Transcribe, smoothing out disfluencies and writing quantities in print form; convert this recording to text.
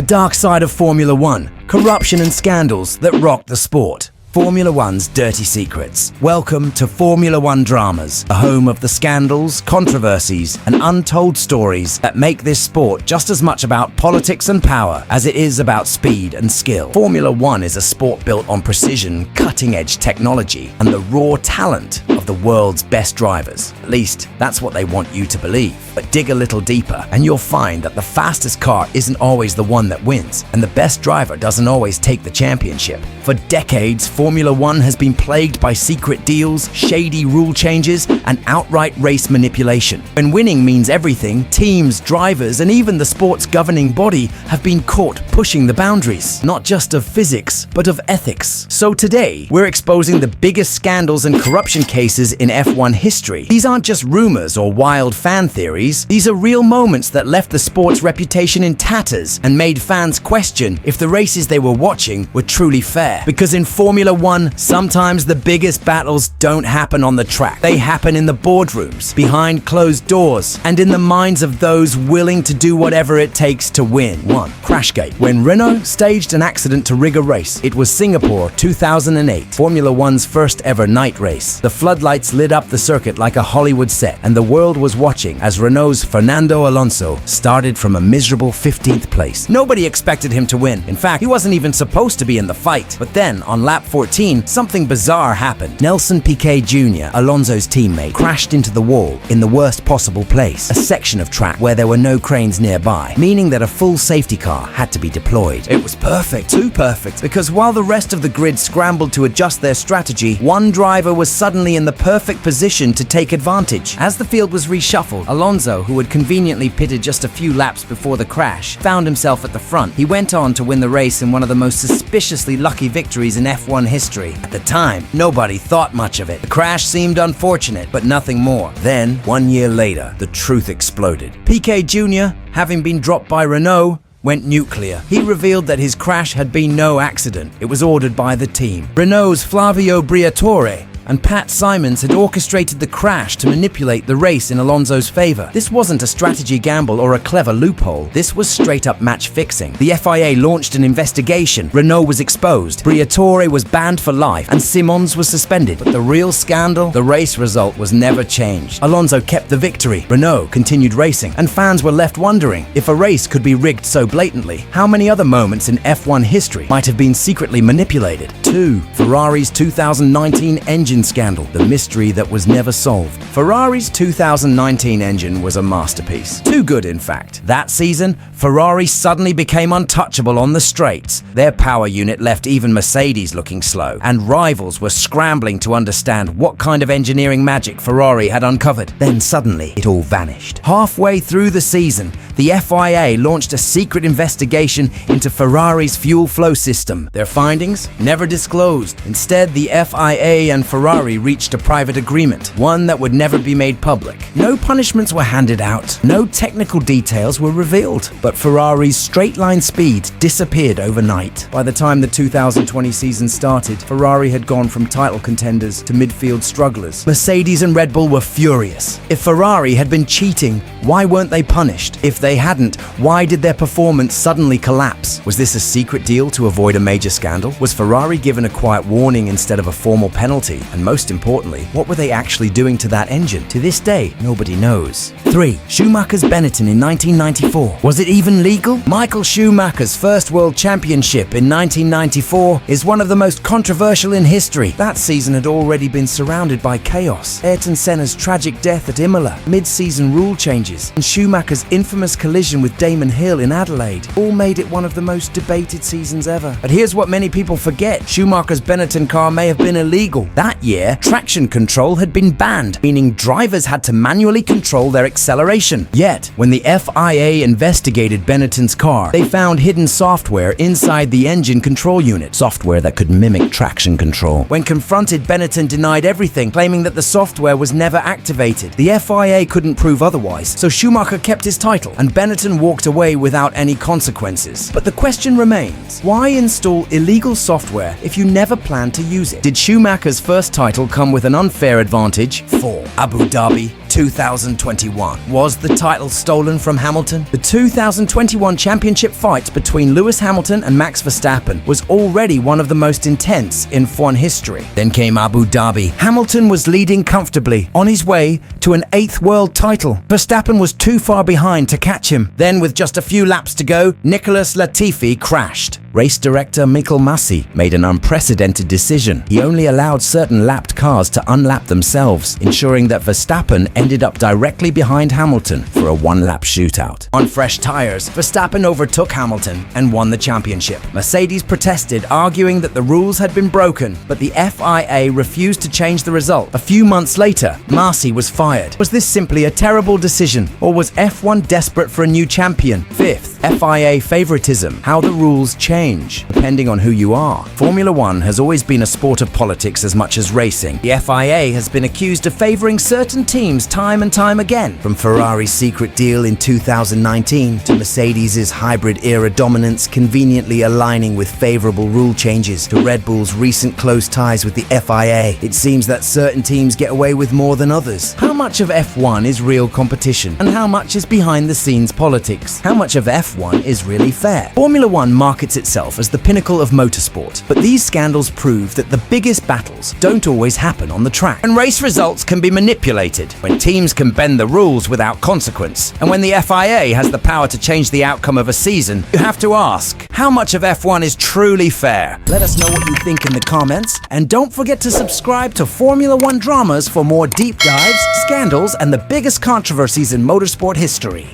dark side of Formula One, corruption and scandals that rock the sport. Formula One's dirty secrets. Welcome to Formula One Dramas, the home of the scandals, controversies, and untold stories that make this sport just as much about politics and power as it is about speed and skill. Formula One is a sport built on precision, cutting-edge technology, and the raw talent of the world's best drivers. At least, that's what they want you to believe. But dig a little deeper, and you'll find that the fastest car isn't always the one that wins, and the best driver doesn't always take the championship. For decades, Formula One has been plagued by secret deals, shady rule changes, and outright race manipulation. When winning means everything, teams, drivers, and even the sport's governing body have been caught pushing the boundaries, not just of physics, but of ethics. So today, we're exposing the biggest scandals and corruption cases in F1 history. These aren't just rumors or wild fan theories. These are real moments that left the sport's reputation in tatters and made fans question if the races they were watching were truly fair. Because in Formula One, sometimes the biggest battles don't happen on the track. They happen in the boardrooms, behind closed doors, and in the minds of those willing to do whatever it takes to win. 1. Crashgate. When Renault staged an accident to rig a race, it was Singapore 2008, Formula One's first ever night race. The floodlights lit up the circuit like a Hollywood set, and the world was watching as Renault's Fernando Alonso started from a miserable 15th place. Nobody expected him to win. In fact, he wasn't even supposed to be in the fight. But then, on lap 14, something bizarre happened. Nelson Piquet Jr., Alonso's teammate, crashed into the wall in the worst possible place, a section of track where there were no cranes nearby, meaning that a full safety car had to be deployed. It was perfect, too perfect, because while the rest of the grid scrambled to adjust their strategy, one driver was suddenly in the perfect position to take advantage. As the field was reshuffled, Alonso, who had conveniently pitted just a few laps before the crash, found himself at the front. He went on to win the race in one of the most suspiciously lucky victories in F1 history. At the time, nobody thought much of it. The crash seemed unfortunate, but nothing more. Then, 1 year later, the truth exploded. Piquet Jr., having been dropped by Renault, went nuclear. He revealed that his crash had been no accident. It was ordered by the team. Renault's Flavio Briatore and Pat Simons had orchestrated the crash to manipulate the race in Alonso's favor. This wasn't a strategy gamble or a clever loophole. This was straight-up match fixing. The FIA launched an investigation. Renault was exposed. Briatore was banned for life, and Simons was suspended. But the real scandal? The race result was never changed. Alonso kept the victory. Renault continued racing, and fans were left wondering if a race could be rigged so blatantly. How many other moments in F1 history might have been secretly manipulated? 2. Ferrari's 2019 engine scandal, the mystery that was never solved. Ferrari's 2019 engine was a masterpiece. Too good, in fact. That season, Ferrari suddenly became untouchable on the straights. Their power unit left even Mercedes looking slow, and rivals were scrambling to understand what kind of engineering magic Ferrari had uncovered. Then suddenly, it all vanished. Halfway through the season, the FIA launched a secret investigation into Ferrari's fuel flow system. Their findings? Never disclosed. Instead, the FIA and Ferrari reached a private agreement, one that would never be made public. No punishments were handed out, no technical details were revealed, but Ferrari's straight-line speed disappeared overnight. By the time the 2020 season started, Ferrari had gone from title contenders to midfield strugglers. Mercedes and Red Bull were furious. If Ferrari had been cheating, why weren't they punished? If they hadn't, why did their performance suddenly collapse? Was this a secret deal to avoid a major scandal? Was Ferrari given a quiet warning instead of a formal penalty? And most importantly, what were they actually doing to that engine? To this day, nobody knows. 3. Schumacher's Benetton in 1994. Was it even legal? Michael Schumacher's first world championship in 1994 is one of the most controversial in history. That season had already been surrounded by chaos. Ayrton Senna's tragic death at Imola, mid-season rule changes, and Schumacher's infamous collision with Damon Hill in Adelaide all made it one of the most debated seasons ever. But here's what many people forget. Schumacher's Benetton car may have been illegal. That year, traction control had been banned, meaning drivers had to manually control their acceleration. Yet, when the FIA investigated Benetton's car, they found hidden software inside the engine control unit, software that could mimic traction control. When confronted, Benetton denied everything, claiming that the software was never activated. The FIA couldn't prove otherwise, so Schumacher kept his title, and Benetton walked away without any consequences. But the question remains, why install illegal software if you never planned to use it? Did Schumacher's first title come with an unfair advantage? 4. Abu Dhabi 2021. Was the title stolen from Hamilton? The 2021 championship fight between Lewis Hamilton and Max Verstappen was already one of the most intense in F1 history. Then came Abu Dhabi. Hamilton was leading comfortably, on his way to an 8th world title. Verstappen was too far behind to catch him. Then, with just a few laps to go, Nicholas Latifi crashed. Race director Michael Masi made an unprecedented decision. He only allowed certain lapped cars to unlap themselves, ensuring that Verstappen ended up directly behind Hamilton for a one-lap shootout. On fresh tires, Verstappen overtook Hamilton and won the championship. Mercedes protested, arguing that the rules had been broken, but the FIA refused to change the result. A few months later, Masi was fired. Was this simply a terrible decision, or was F1 desperate for a new champion? Fifth, FIA favoritism, how the rules change depending on who you are. Formula One has always been a sport of politics as much as racing. The FIA has been accused of favoring certain teams time and time again, from Ferrari's secret deal in 2019 to Mercedes' hybrid-era dominance conveniently aligning with favorable rule changes to Red Bull's recent close ties with the FIA. It seems that certain teams get away with more than others. How much of F1 is real competition, and how much is behind-the-scenes politics? How much of F1 is really fair? Formula One markets itself as the pinnacle of motorsport, but these scandals prove that the biggest battles don't always happen on the track. And race results can be manipulated, when teams can bend the rules without consequence, and when the FIA has the power to change the outcome of a season, you have to ask, how much of F1 is truly fair? Let us know what you think in the comments, and don't forget to subscribe to Formula One Dramas for more deep dives, scandals, and the biggest controversies in motorsport history.